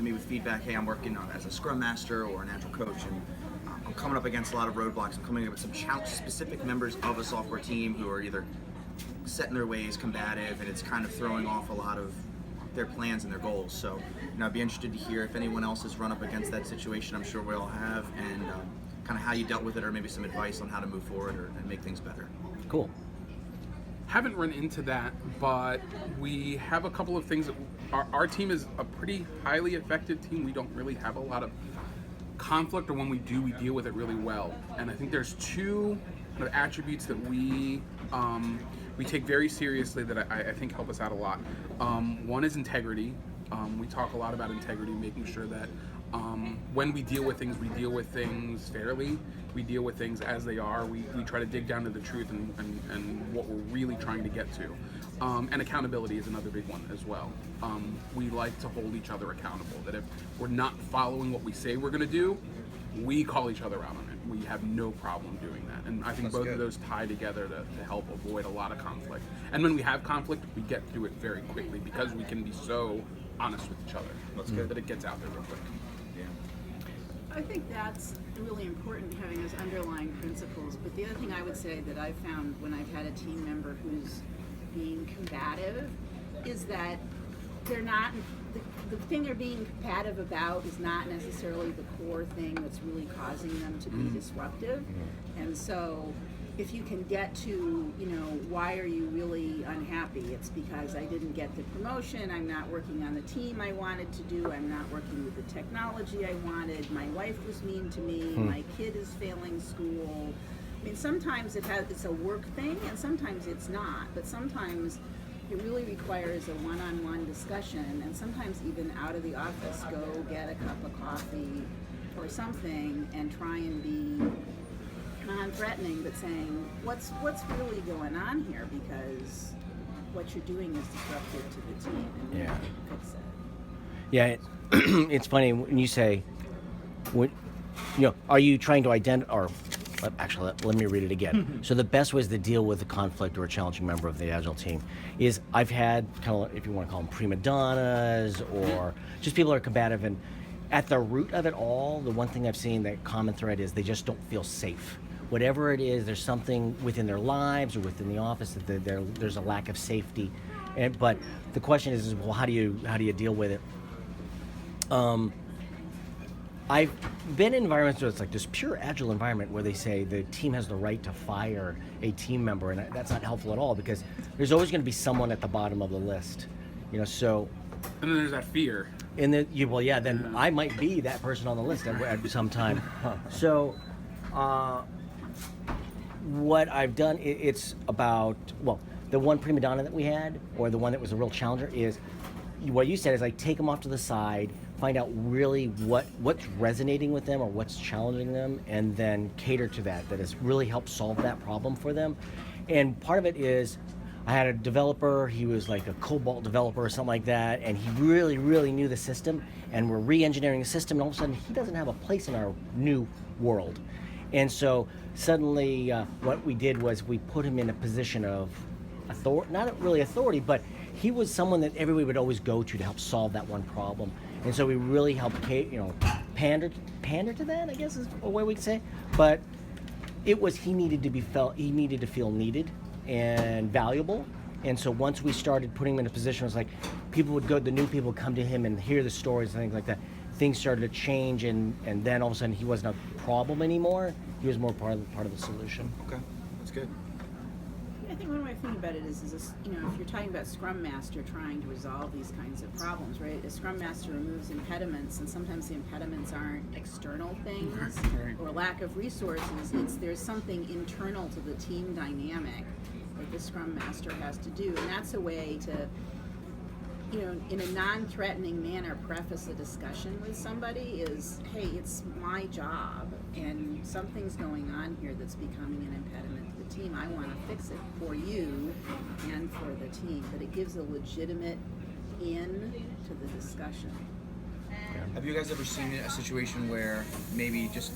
to me with feedback, hey, I'm working as a Scrum Master or an Agile coach, and I'm coming up against a lot of roadblocks. I'm coming up with some specific members of a software team who are either set in their ways, combative, and it's kind of throwing off a lot of their plans and their goals. So, I'd be interested to hear if anyone else has run up against that situation. I'm sure we all have, and kind of how you dealt with it, or maybe some advice on how to move forward and make things better. Cool. Haven't run into that, but we have a couple of things. Our team is a pretty highly effective team. We don't really have a lot of conflict, or when we do, we deal with it really well. And I think there's two kind of attributes that we take very seriously that I think help us out a lot. One is integrity. We talk a lot about integrity, making sure that when we deal with things fairly. We deal with things as they are. We try to dig down to the truth and what we're really trying to get to. And accountability is another big one as well. We like to hold each other accountable, that if we're not following what we say we're going to do, we call each other out on it. We have no problem doing that. And I think both of those tie together to help avoid a lot of conflict. And when we have conflict, we get through it very quickly because we can be so honest with each other. That's good. That it gets out there real quick. I think that's really important, having those underlying principles. But the other thing I would say that I've found when I've had a team member who's being combative is that they're not, the thing they're being combative about is not necessarily the core thing that's really causing them to be disruptive. And so if you can get to, why are you really unhappy? It's because I didn't get the promotion, I'm not working on the team I wanted to do, I'm not working with the technology I wanted, my wife was mean to me, my kid is failing school. I mean, sometimes it's a work thing and sometimes it's not, but sometimes it really requires a one-on-one discussion, and sometimes even out of the office, go get a cup of coffee or something and try and be non-threatening, but saying what's really going on here, because what you're doing is disruptive to the team, and we have to fix it. Yeah, it's funny when you say, are you trying to identify, or actually, let me read it again. So the best ways to deal with a conflict or a challenging member of the Agile team is I've had kind of, if you want to call them prima donnas, or just people who are combative, and at the root of it all, the one thing I've seen, that common thread is they just don't feel safe. Whatever it is, there's something within their lives or within the office that there's a lack of safety. But the question is, well, how do you deal with it? I've been in environments where it's like this pure Agile environment where they say the team has the right to fire a team member, and that's not helpful at all, because there's always going to be someone at the bottom of the list, so. And then there's that fear. And then I might be that person on the list at some time. So, what I've done, it's about, the one prima donna that we had, or the one that was a real challenger, is what you said is like take them off to the side, find out really what's resonating with them or what's challenging them, and then cater to that has really helped solve that problem for them. And part of it is, I had a developer, he was like a Cobalt developer or something like that, and he really, really knew the system, and we're re-engineering the system, and all of a sudden he doesn't have a place in our new world. And so suddenly what we did was we put him in a position of not really authority, but he was someone that everybody would always go to help solve that one problem. And so we really helped pander to that, I guess is a way we could say. But it was, he needed to feel needed and valuable. And so once we started putting him in a position, it was like the new people would come to him and hear the stories and things like that. Things started to change, and then all of a sudden he wasn't a problem anymore. He was more part of the solution. Okay, that's good. I think one way of thinking about it is this, if you're talking about Scrum Master trying to resolve these kinds of problems, right? A Scrum Master removes impediments, and sometimes the impediments aren't external things or lack of resources. There's something internal to the team dynamic that the Scrum Master has to do, and that's a way to, in a non-threatening manner, preface a discussion with somebody is, hey, it's my job, and something's going on here that's becoming an impediment to the team. I want to fix it for you and for the team, but it gives a legitimate in to the discussion. Have you guys ever seen a situation where maybe just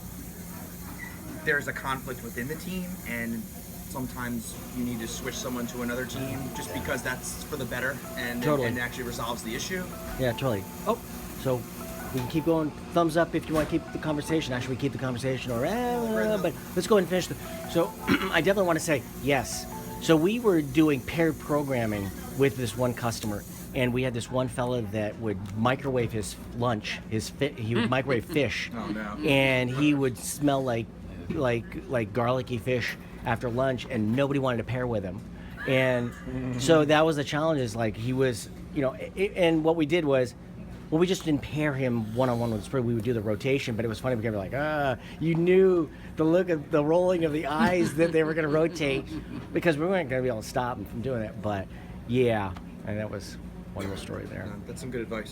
there's a conflict within the team, and sometimes you need to switch someone to another team just because that's for the better and Totally. and actually resolves the issue? Yeah, totally. Oh, so We can keep going. Thumbs up if you want to keep the conversation. Actually, we keep the conversation, or but let's go ahead and finish. So I definitely want to say yes. So we were doing paired programming with this one customer, and we had this one fella that would microwave his lunch. He would microwave fish, Oh, no. and he would smell like garlicky fish after lunch, and nobody wanted to pair with him. And so that was the challenge. Is like he was, and what we did was. Well, we just didn't pair him one-on-one with Spring. We would do the rotation, but it was funny because we were like, you knew the look of the rolling of the eyes that they were going to rotate because we weren't going to be able to stop him from doing it. But yeah, and that was one little story there. That's some good advice.